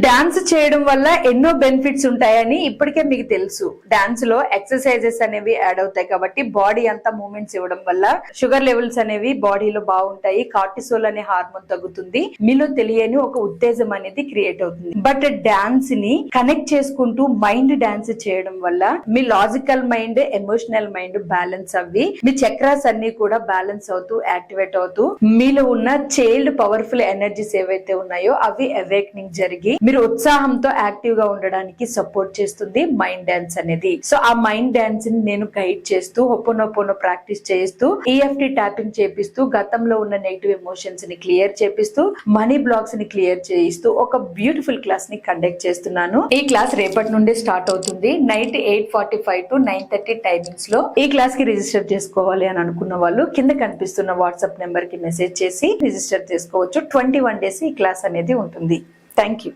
Dance చేయడం వల్ల ఎన్నో బెనిఫిట్స్ ఉంటాయని ఇప్పటికే మీకు తెలుసు. డాన్స్ లో ఎక్సర్సైజెస్ అనేవి యాడ్ అవుతాయి కాబట్టి బాడీ అంతా మూవ్మెంట్స్ ఇవ్వడం వల్ల షుగర్ లెవెల్స్ అనేవి బాడీలో బాగుంటాయి, కార్టిసోల్ అనే హార్మోన్ తగ్గుతుంది, మీలో తెలియని ఒక ఉత్తేజం అనేది క్రియేట్ అవుతుంది. బట్ డాన్స్ ని కనెక్ట్ చేసుకుంటూ మైండ్ డాన్స్ చేయడం వల్ల మీ logical mind, emotional mind balance అవ్వి మీ చక్రాస్ అన్ని కూడా బ్యాలెన్స్ అవుతూ యాక్టివేట్ అవుతూ మీలో ఉన్న చైల్డ్ పవర్ఫుల్ ఎనర్జీస్ ఏవైతే ఉన్నాయో అవి అవేక్నింగ్ జరిగి మీరు ఉత్సాహంతో యాక్టివ్ గా ఉండడానికి సపోర్ట్ చేస్తుంది మైండ్ డాన్స్ అనేది. సో ఆ మైండ్ డాన్స్ ని నేను గైడ్ చేస్తూ హొపోనోపోనో ప్రాక్టీస్ చేస్తూ ఈఎఫ్టీ ట్యాపింగ్ చేపిస్తూ గతంలో ఉన్న నెగిటివ్ ఎమోషన్స్ ని క్లియర్ చేపిస్తూ మనీ బ్లాక్స్ ని క్లియర్ చేయిస్తూ ఒక బ్యూటిఫుల్ క్లాస్ ని కండక్ట్ చేస్తున్నాను. ఈ క్లాస్ రేపటి నుండి స్టార్ట్ అవుతుంది. నైట్ 8:45 to 9:30 టైమింగ్స్ లో ఈ క్లాస్ కి రిజిస్టర్ చేసుకోవాలి అని అనుకున్న వాళ్ళు కింద కనిపిస్తున్న వాట్సాప్ నెంబర్ కి మెసేజ్ చేసి రిజిస్టర్ చేసుకోవచ్చు. 21 days ఈ క్లాస్ అనేది ఉంటుంది. Thank you.